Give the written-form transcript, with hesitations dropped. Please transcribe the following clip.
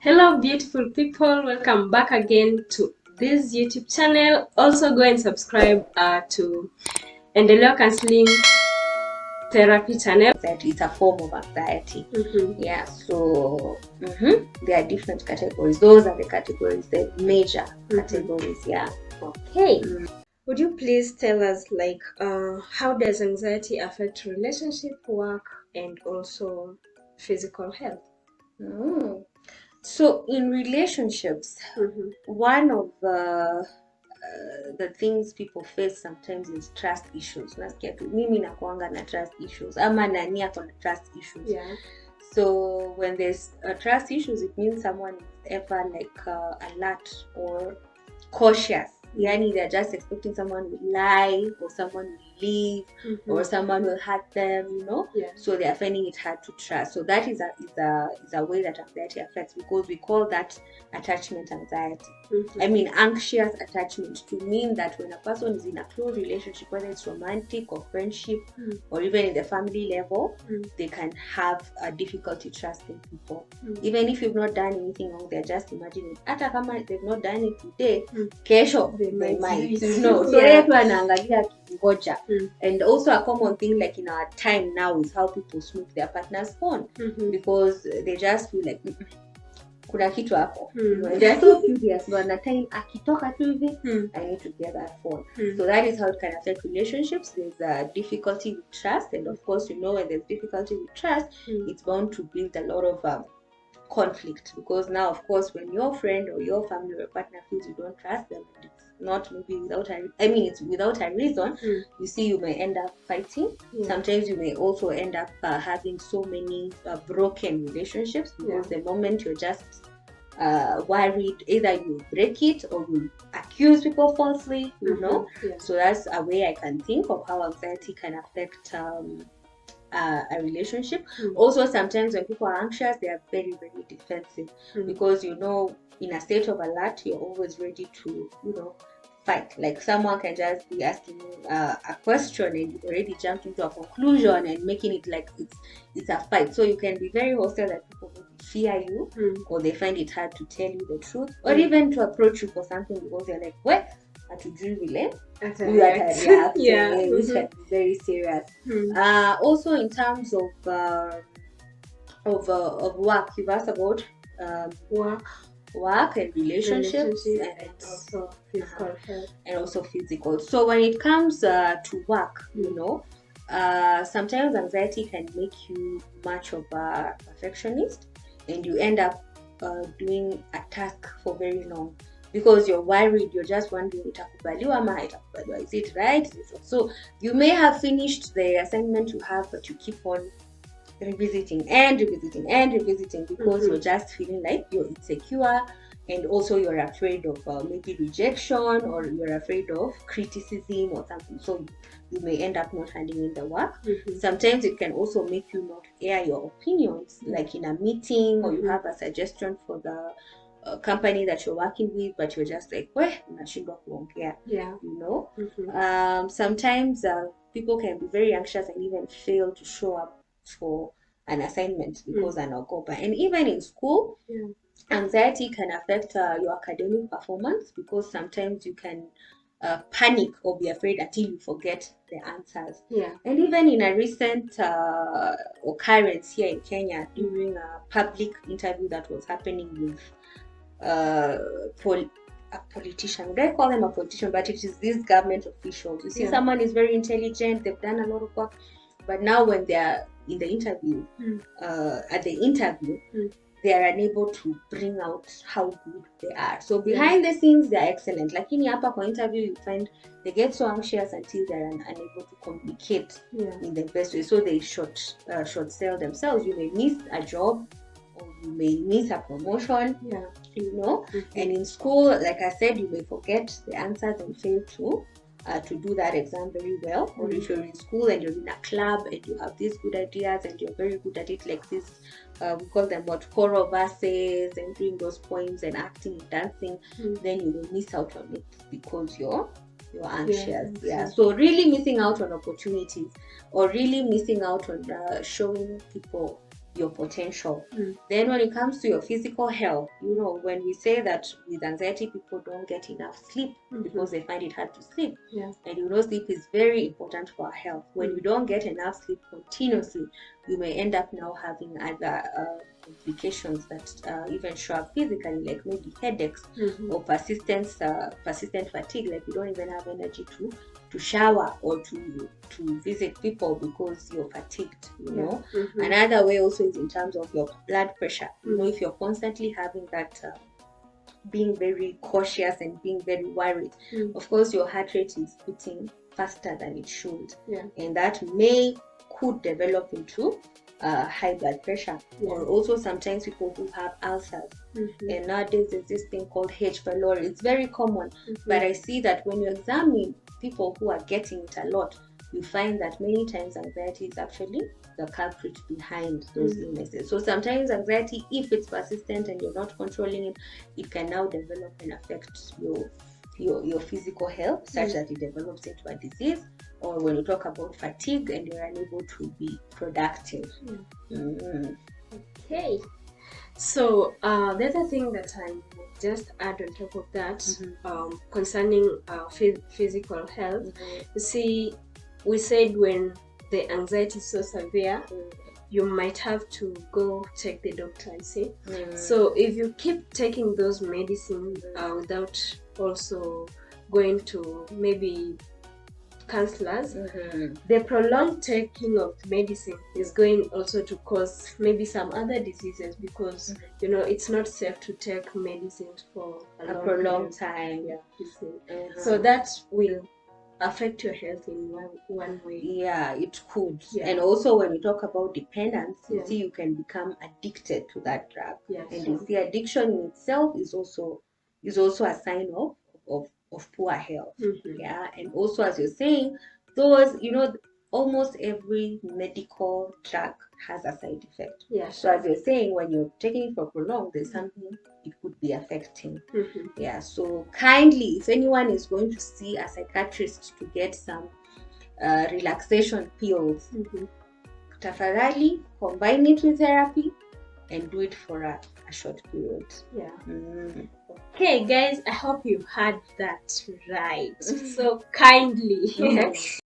Hello beautiful people, welcome back again to this YouTube channel. Also go and subscribe to Endelea Counseling Therapy channel. That is a form of anxiety. Yeah, so there are different categories. Those are the categories, the major categories. Yeah. Okay. Would you please tell us how does anxiety affect relationship, work, and also physical health? So in relationships, one of the things people face sometimes is trust issues. Nasikia tu mimi nakuanga na trust issues ama nani ako na trust issues. Yeah. So when there's trust issues, it means someone is ever alert or cautious. Yani they're just expecting someone will lie or someone will leave or someone will hurt them, Yeah. So they are finding it hard to trust. So that is a way that anxiety affects, because we call that attachment anxiety. I mean anxious attachment, to mean that when a person is in a close relationship, whether it's romantic or friendship or even in the family level, they can have a difficulty trusting people. Even if you've not done anything wrong, they're just imagining hata kama they've not done it today, kesho they might. No, so Yeah. anaangalia kingoja. And also a common thing like in our time now is how people snoop their partner's phone, because they just feel like kuna kitu hapo. They're so curious, but at time akitoka tu hivi, I need to get that phone. So that is how it can affect relationships. There's a difficulty with trust, and of course, when there's difficulty with trust, it's bound to build a lot of conflict, because now, of course, when your friend or your family or partner feels you don't trust them, it's not maybe it's without a reason. You see, you may end up fighting. Sometimes you may also end up having so many broken relationships, because the moment you're just worried, either you break it or you accuse people falsely, So that's a way I can think of how anxiety can affect a relationship. Also, sometimes when people are anxious, they are very, very defensive, because in a state of alert, you're always ready to fight. Like someone can just be asking you a question and you already jumped into a conclusion and making it like it's a fight. So you can be very hostile that people fear you, or they find it hard to tell you the truth, or even to approach you for something, because they're like, what? Hatujui vile which can be very serious. Also in terms of work, you've asked about work and relationships and also physical health. And also physical. So when it comes to work, sometimes anxiety can make you much of a perfectionist, and you end up doing a task for very long, because you're worried, you're just wondering, itakubaliwa ama itakubaliwa, is it right? So you may have finished the assignment you have, but you keep on revisiting, because you're just feeling like you're insecure, and also you're afraid of maybe rejection, or you're afraid of criticism or something. So you may end up not handing in the work. Sometimes it can also make you not air your opinions, like in a meeting, or you have a suggestion for the company that you're working with, but you're just like, unashindwa kuongea. Sometimes people can be very anxious and even fail to show up for an assignment because anaogopa. And even in school, anxiety can affect your academic performance, because sometimes you can panic or be afraid until you forget the answers. And even in a recent occurrence here in Kenya, during a public interview that was happening with a politician. Would I call them a politician? But it is these government officials. You see, someone is very intelligent, they've done a lot of work, but now when they are in the interview, they are unable to bring out how good they are. So behind the scenes, they are excellent. Lakini hapa kwa interview, you find they get so anxious until they are unable to communicate in the best way. So they short sell themselves. You may miss a job, or you may miss a promotion, And in school, like I said, you may forget the answers and fail to do that exam very well. Or if you're in school and you're in a club and you have these good ideas and you're very good at it, like this, we call them choral verses, and doing those poems and acting and dancing, then you will miss out on it because you're anxious. So really missing out on opportunities, or really missing out on showing people your potential. Then when it comes to your physical health, when we say that with anxiety people don't get enough sleep because they find it hard to sleep, and sleep is very important for our health. When you don't get enough sleep continuously, you may end up now having other complications that even show up physically, like maybe headaches or persistent fatigue, like you don't even have energy to shower or to visit people because you're fatigued. Another way also is in terms of your blood pressure. If you're constantly having that being very cautious and being very worried, of course your heart rate is beating faster than it should, and that could develop into high blood pressure. Or also sometimes people who have ulcers, and nowadays there's this thing called H. pylori. It's very common, but I see that when you examine people who are getting it a lot, you find that many times anxiety is actually the culprit behind those illnesses. So sometimes anxiety, if it's persistent and you're not controlling it, it can now develop and affect your physical health, such that it develops into a disease. Or when you talk about fatigue and you're unable to be productive. Okay. So the other thing that I would just add on top of that, concerning physical health, you see, we said when the anxiety is so severe, you might have to go check the doctor and see. So if you keep taking those medicines without also going to maybe counselors, the prolonged taking of medicine is going also to cause maybe some other diseases, because it's not safe to take medicine for a prolonged time. So that will affect your health in one way. It could. And also when we talk about dependence, you see, you can become addicted to that drug. And you see, addiction in itself is also a sign of poor health. And also, as you're saying, those, almost every medical drug has a side effect. So as you're saying, when you're taking it for prolonged, there's something it could be affecting. So kindly, if anyone is going to see a psychiatrist to get some relaxation pills, tafadhali combine it with therapy and do it for a short period. Okay guys, I hope you heard that right. So kindly